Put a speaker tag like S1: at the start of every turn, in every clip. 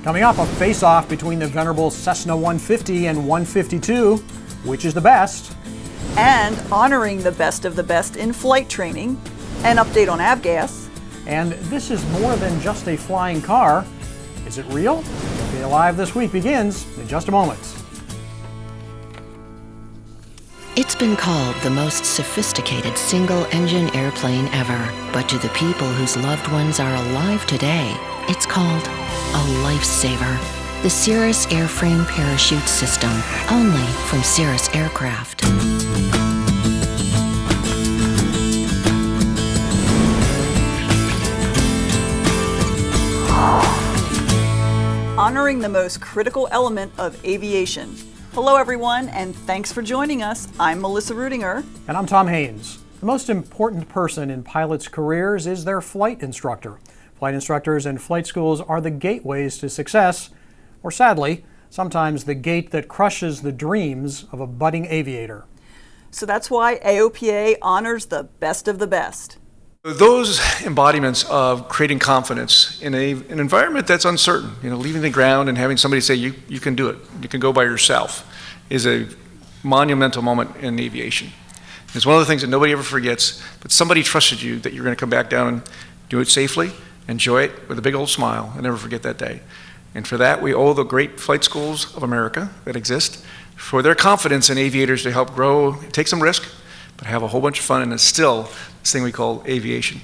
S1: Coming up, a face-off between the venerable Cessna 150 and 152. Which is the best?
S2: And honoring the best of the best in flight training. An update on avgas.
S1: And this is more than just a flying car. Is it real? AOPA Live this week begins in just a moment.
S3: It's been called the most sophisticated single-engine airplane ever. But to the people whose loved ones are alive today, it's called a lifesaver. The Cirrus Airframe Parachute System, only from Cirrus Aircraft.
S2: Honoring the most critical element of aviation. Hello everyone, and thanks for joining us. I'm Melissa Rudinger.
S1: And I'm Tom Haynes. The most important person in pilots' careers is their flight instructor. Flight instructors and flight schools are the gateways to success, or sadly, sometimes the gate that crushes the dreams of a budding aviator.
S2: So that's why AOPA honors the best of the best.
S4: Those embodiments of creating confidence in an environment that's uncertain, leaving the ground and having somebody say, you can do it, you can go by yourself, is a monumental moment in aviation. It's one of the things that nobody ever forgets, but somebody trusted you that you're going to come back down and do it safely, enjoy it with a big old smile, and never forget that day. And for that, we owe the great flight schools of America that exist for their confidence in aviators to help grow, take some risk, but have a whole bunch of fun and instill this thing we call aviation.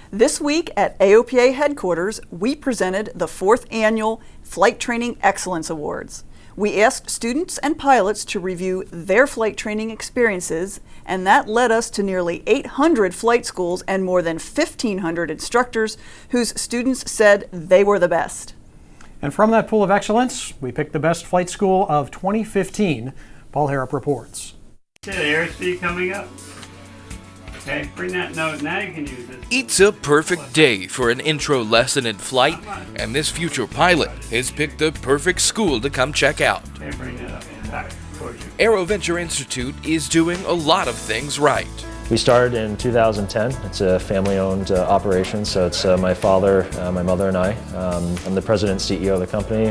S2: This week at AOPA headquarters, we presented the 4th annual Flight Training Excellence Awards. We asked students and pilots to review their flight training experiences, and that led us to nearly 800 flight schools and more than 1,500 instructors whose students said they were the best.
S1: And from that pool of excellence, we picked the best flight school of 2015. Paul Harrop reports.
S5: Okay, airspeed coming up. Okay, bring that nose. Now you can use it.
S6: It's a perfect day for an intro lesson in flight, and this future pilot has picked the perfect school to come check out.
S5: Okay, bring that up. Back towards you.
S6: Aero Venture Institute is doing a lot of things right.
S7: We started in 2010. It's a family-owned operation, so it's my father, my mother, and I. I'm the president and CEO of the company.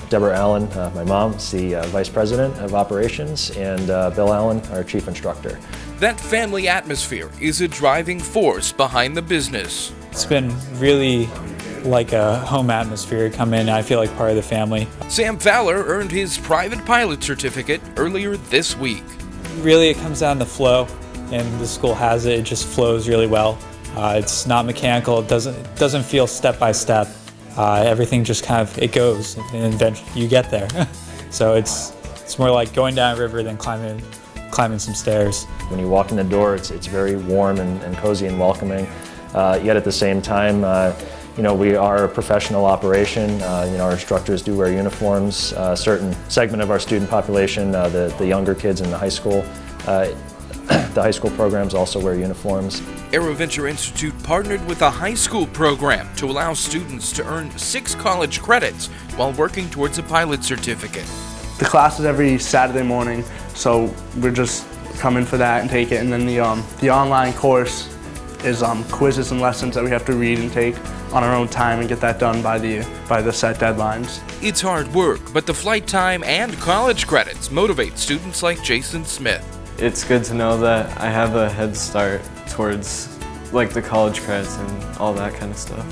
S7: Deborah Allen, my mom, is the vice president of operations, and Bill Allen, our chief instructor.
S6: That family atmosphere is a driving force behind the business.
S8: It's been really like a home atmosphere. Come in, I feel like part of the family.
S6: Sam Fowler earned his private pilot certificate earlier this week.
S8: Really, it comes down to flow, and the school has it. It just flows really well. It's not mechanical. It doesn't feel step by step. Everything just it goes, and eventually you get there. So it's more like going down a river than climbing some stairs.
S7: When you walk in the door, it's very warm and cozy and welcoming. Yet at the same time, we are a professional operation. Our instructors do wear uniforms. A certain segment of our student population, the younger kids in the high school, the high school programs also wear uniforms.
S6: Aero Venture Institute partnered with a high school program to allow students to earn 6 college credits while working towards a pilot certificate.
S9: The class is every Saturday morning, so we're just coming for that and take it. And then the online course is quizzes and lessons that we have to read and take on our own time and get that done by the set deadlines.
S6: It's hard work, but the flight time and college credits motivate students like Jason Smith.
S10: It's good to know that I have a head start towards the college credits and all that kind of stuff.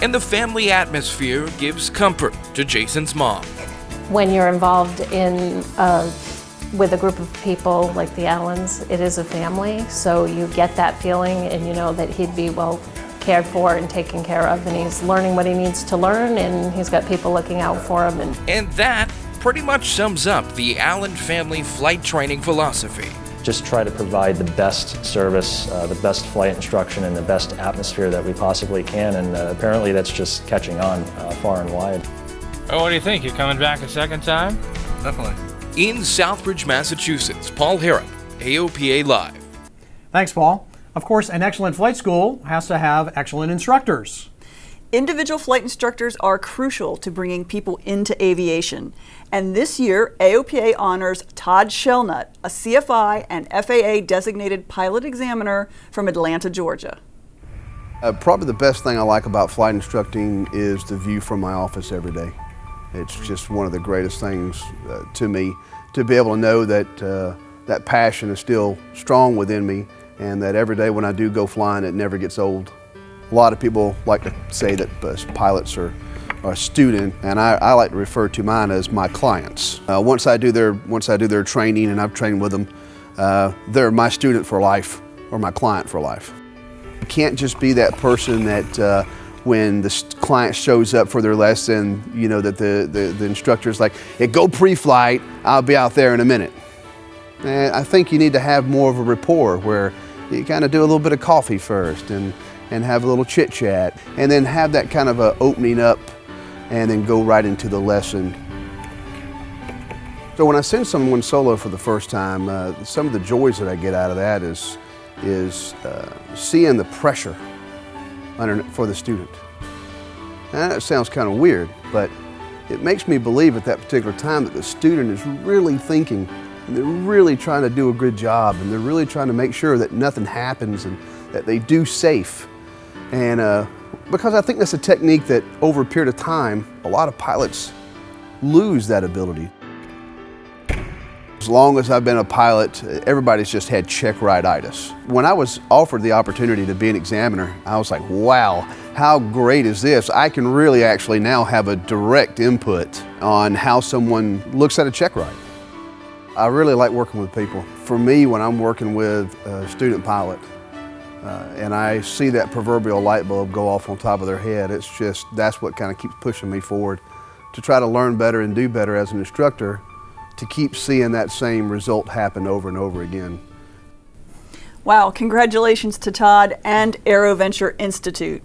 S6: And the family atmosphere gives comfort to Jason's mom.
S11: When you're involved with a group of people like the Allens, it is a family, so you get that feeling and you know that he'd be well cared for and taken care of, and he's learning what he needs to learn, and he's got people looking out for him.
S6: And that pretty much sums up the Allen family flight training philosophy.
S7: Just try to provide the best service, the best flight instruction, and the best atmosphere that we possibly can, and apparently that's just catching on far and wide.
S12: Oh, what do you think? You coming back a second time?
S4: Definitely.
S6: In Southbridge, Massachusetts, Paul Harrop, AOPA Live.
S1: Thanks, Paul. Of course, an excellent flight school has to have excellent instructors.
S2: Individual flight instructors are crucial to bringing people into aviation. And this year, AOPA honors Todd Shellnut, a CFI and FAA designated pilot examiner from Atlanta, Georgia.
S13: Probably the best thing I like about flight instructing is the view from my office every day. It's just one of the greatest things to me, to be able to know that that passion is still strong within me, and that every day when I do go flying, it never gets old. A lot of people like to say that pilots are a student, and I like to refer to mine as my clients. Once I do their training, and I've trained with them, they're my student for life, or my client for life. You can't just be that person that when the client shows up for their lesson, you know, that the instructor's like, hey, go pre-flight, I'll be out there in a minute. And I think you need to have more of a rapport where you kind of do a little bit of coffee first and have a little chit chat, and then have that kind of a opening up and then go right into the lesson. So when I send someone solo for the first time, some of the joys that I get out of that is seeing the pressure for the student. And that sounds kind of weird, but it makes me believe at that particular time that the student is really thinking, and they're really trying to do a good job, and they're really trying to make sure that nothing happens and that they do safe. And because I think that's a technique that over a period of time, a lot of pilots lose that ability. As long as I've been a pilot, everybody's just had check ride-itis. When I was offered the opportunity to be an examiner, I was like, wow, how great is this? I can really actually now have a direct input on how someone looks at a check ride. I really like working with people. For me, when I'm working with a student pilot, and I see that proverbial light bulb go off on top of their head, that's what kind of keeps pushing me forward to try to learn better and do better as an instructor, to keep seeing that same result happen over and over again.
S2: Wow, congratulations to Todd and Aero Venture Institute.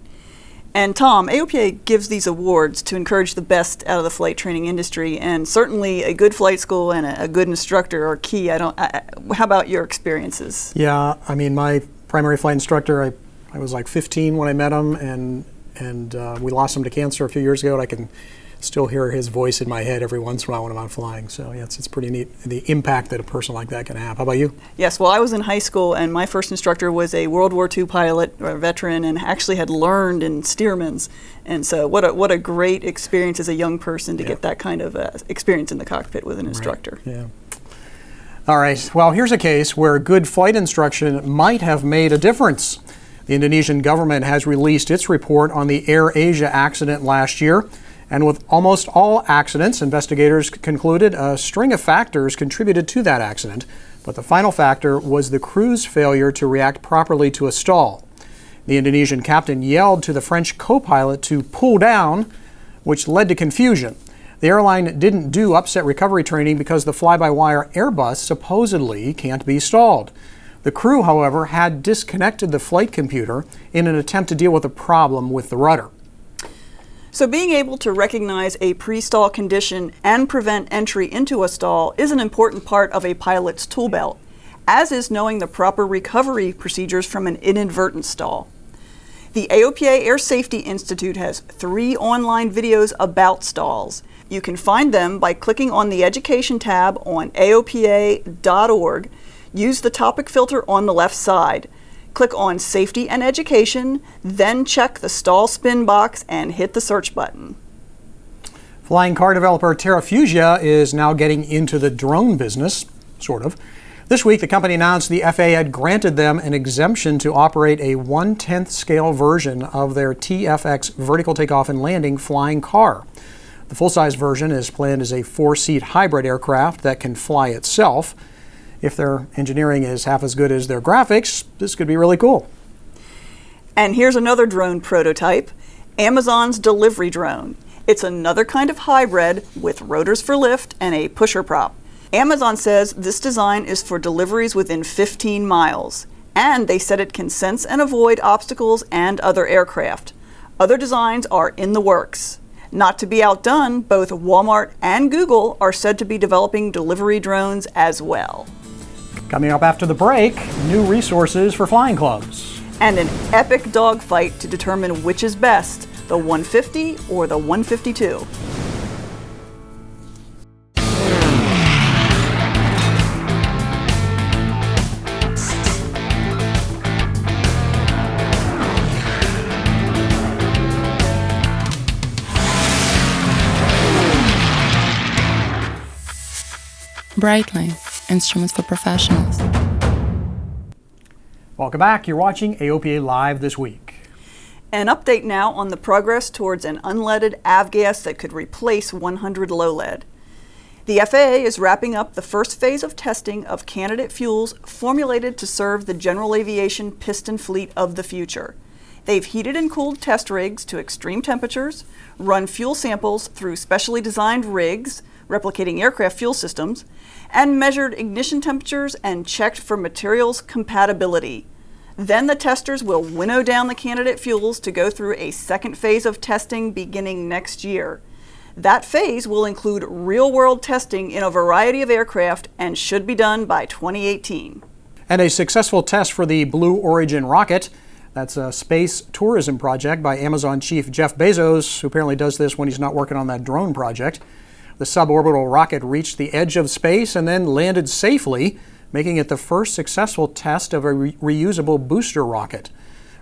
S2: And Tom, AOPA gives these awards to encourage the best out of the flight training industry, and certainly a good flight school and a good instructor are key. How about your experiences?
S1: Yeah, I mean, my primary flight instructor, I was like 15 when I met him, and we lost him to cancer a few years ago, and I can still hear his voice in my head every once in a while when I'm out flying. So yeah, it's pretty neat, the impact that a person like that can have. How about you?
S2: Yes, well, I was in high school, and my first instructor was a World War II pilot, or a veteran, and actually had learned in Stearman's. And so what a great experience as a young person to get that kind of experience in the cockpit with an instructor.
S1: Yeah. All right, well, here's a case where good flight instruction might have made a difference. The Indonesian government has released its report on the Air Asia accident last year. And with almost all accidents, investigators concluded a string of factors contributed to that accident, but the final factor was the crew's failure to react properly to a stall. The Indonesian captain yelled to the French co-pilot to pull down, which led to confusion. The airline didn't do upset recovery training because the fly-by-wire Airbus supposedly can't be stalled. The crew, however, had disconnected the flight computer in an attempt to deal with a problem with the rudder.
S2: So being able to recognize a pre-stall condition and prevent entry into a stall is an important part of a pilot's tool belt, as is knowing the proper recovery procedures from an inadvertent stall. The AOPA Air Safety Institute has 3 online videos about stalls. You can find them by clicking on the Education tab on aopa.org. Use the topic filter on the left side. Click on Safety and Education, then check the stall spin box and hit the search button.
S1: Flying car developer Terrafugia is now getting into the drone business, sort of. This week, the company announced the FAA had granted them an exemption to operate a 1/10 scale version of their TFX vertical takeoff and landing flying car. The full-size version is planned as a 4-seat hybrid aircraft that can fly itself. If their engineering is half as good as their graphics, this could be really cool.
S2: And here's another drone prototype, Amazon's delivery drone. It's another kind of hybrid with rotors for lift and a pusher prop. Amazon says this design is for deliveries within 15 miles, and they said it can sense and avoid obstacles and other aircraft. Other designs are in the works. Not to be outdone, both Walmart and Google are said to be developing delivery drones as well.
S1: Coming up after the break, new resources for flying clubs.
S2: And an epic dogfight to determine which is best, the 150 or the 152.
S14: Brightline, instruments for professionals.
S1: Welcome back. You're watching AOPA Live this week.
S2: An update now on the progress towards an unleaded avgas that could replace 100 low lead. The FAA is wrapping up the first phase of testing of candidate fuels formulated to serve the general aviation piston fleet of the future. They've heated and cooled test rigs to extreme temperatures, run fuel samples through specially designed rigs, replicating aircraft fuel systems, and measured ignition temperatures and checked for materials compatibility. Then the testers will winnow down the candidate fuels to go through a second phase of testing beginning next year. That phase will include real-world testing in a variety of aircraft and should be done by 2018.
S1: And a successful test for the Blue Origin rocket. That's a space tourism project by Amazon chief Jeff Bezos, who apparently does this when he's not working on that drone project. The suborbital rocket reached the edge of space and then landed safely, making it the first successful test of a reusable booster rocket.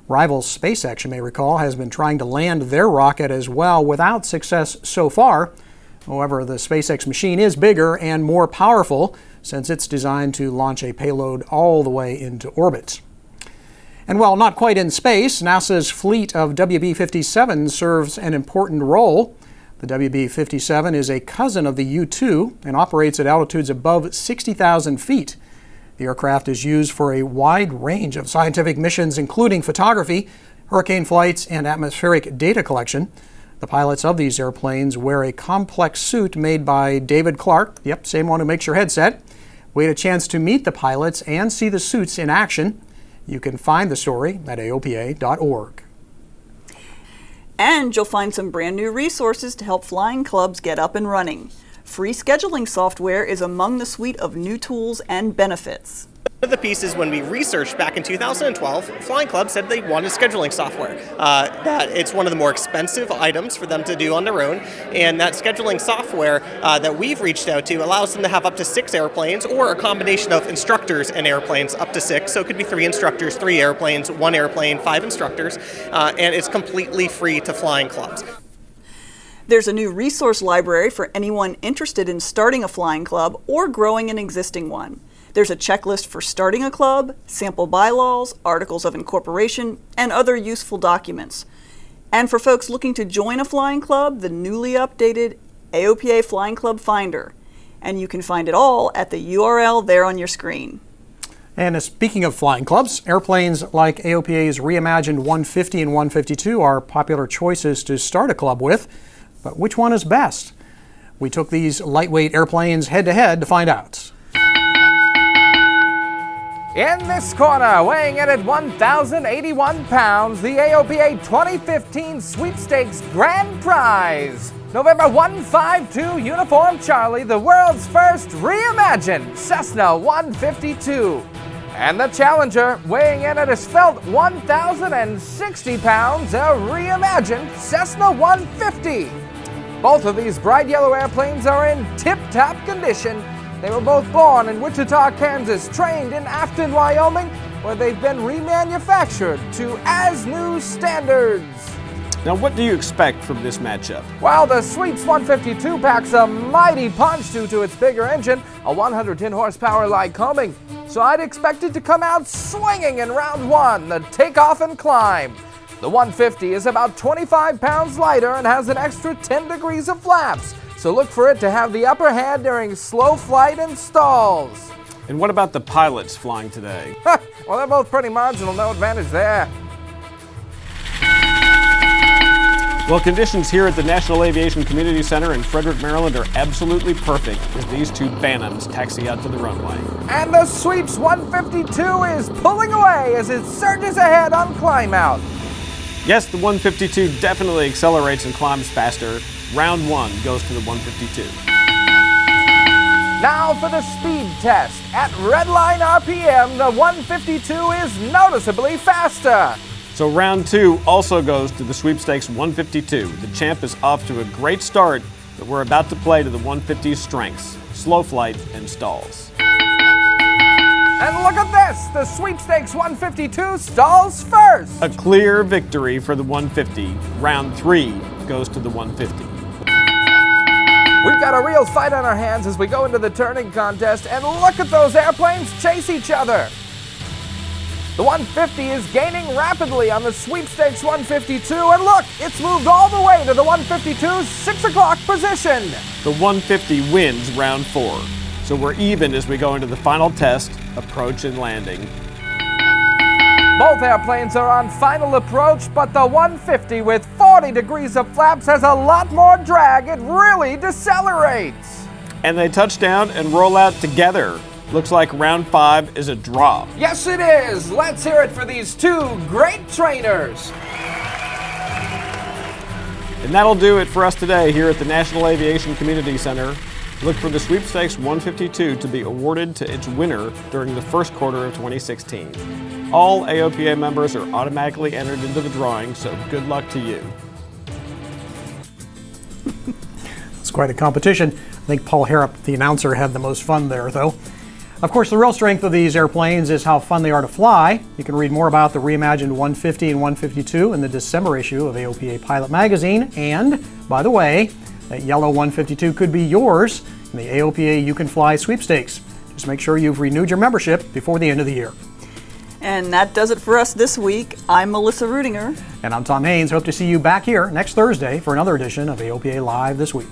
S1: Rival SpaceX, you may recall, has been trying to land their rocket as well without success so far. However, the SpaceX machine is bigger and more powerful since it's designed to launch a payload all the way into orbit. And while not quite in space, NASA's fleet of WB-57 serves an important role. The WB-57 is a cousin of the U-2 and operates at altitudes above 60,000 feet. The aircraft is used for a wide range of scientific missions, including photography, hurricane flights, and atmospheric data collection. The pilots of these airplanes wear a complex suit made by David Clark, yep, same one who makes your headset. We had a chance to meet the pilots and see the suits in action. You can find the story at aopa.org.
S2: And you'll find some brand new resources to help flying clubs get up and running. Free scheduling software is among the suite of new tools and benefits.
S15: One of the pieces when we researched back in 2012, Flying Club said they wanted scheduling software. That it's one of the more expensive items for them to do on their own, and that scheduling software that we've reached out to allows them to have up to 6 airplanes or a combination of instructors and airplanes up to 6. So it could be 3 instructors, 3 airplanes, 1 airplane, 5 instructors, and it's completely free to flying clubs.
S2: There's a new resource library for anyone interested in starting a flying club or growing an existing one. There's a checklist for starting a club, sample bylaws, articles of incorporation, and other useful documents. And for folks looking to join a flying club, the newly updated AOPA Flying Club Finder. And you can find it all at the URL there on your screen.
S1: And speaking of flying clubs, airplanes like AOPA's reimagined 150 and 152 are popular choices to start a club with. But which one is best? We took these lightweight airplanes head-to-head to find out.
S16: In this corner, weighing in at 1,081 pounds, the AOPA 2015 Sweepstakes Grand Prize. November 152 Uniform Charlie, the world's first reimagined Cessna 152. And the challenger, weighing in at a svelte 1,060 pounds, a reimagined Cessna 150. Both of these bright yellow airplanes are in tip-top condition. They were both born in Wichita, Kansas, trained in Afton, Wyoming, where they've been remanufactured to as-new standards.
S17: Now, what do you expect from this matchup?
S16: Well, the Sweeps 152 packs a mighty punch due to its bigger engine, a 110 horsepower Lycoming. So I'd expect it to come out swinging in round 1, the takeoff and climb. The 150 is about 25 pounds lighter and has an extra 10 degrees of flaps, so look for it to have the upper hand during slow flight and stalls.
S17: And what about the pilots flying today?
S16: Well, they're both pretty marginal, no advantage there.
S17: Well, conditions here at the National Aviation Community Center in Frederick, Maryland are absolutely perfect as these two Bantams taxi out to the runway.
S16: And the Sweeps 152 is pulling away as it surges ahead on climb out.
S17: Yes, the 152 definitely accelerates and climbs faster. Round 1 goes to the 152.
S16: Now for the speed test. At redline RPM, the 152 is noticeably faster.
S17: So round 2 also goes to the Sweepstakes 152. The champ is off to a great start, but we're about to play to the 150's strengths, slow flight and stalls.
S16: And look at this! The Sweepstakes 152 stalls first!
S17: A clear victory for the 150. Round 3 goes to the 150.
S16: We've got a real fight on our hands as we go into the turning contest, and look at those airplanes chase each other. The 150 is gaining rapidly on the Sweepstakes 152, and look, it's moved all the way to the 152's 6 o'clock position.
S17: The 150 wins round 4. So we're even as we go into the final test, approach and landing.
S16: Both airplanes are on final approach, but the 150 with 40 degrees of flaps has a lot more drag. It really decelerates.
S17: And they touch down and roll out together. Looks like round 5 is a draw.
S16: Yes, it is. Let's hear it for these two great trainers.
S17: And that'll do it for us today here at the National Aviation Community Center. Look for the Sweepstakes 152 to be awarded to its winner during the first quarter of 2016. All AOPA members are automatically entered into the drawing, so good luck to you.
S1: It's quite a competition. I think Paul Harrop, the announcer, had the most fun there, though. Of course, the real strength of these airplanes is how fun they are to fly. You can read more about the reimagined 150 and 152 in the December issue of AOPA Pilot Magazine. And, by the way, that yellow 152 could be yours in the AOPA You Can Fly Sweepstakes. Just make sure you've renewed your membership before the end of the year.
S2: And that does it for us this week. I'm Melissa Rudinger.
S1: And I'm Tom Haynes. Hope to see you back here next Thursday for another edition of AOPA Live This Week.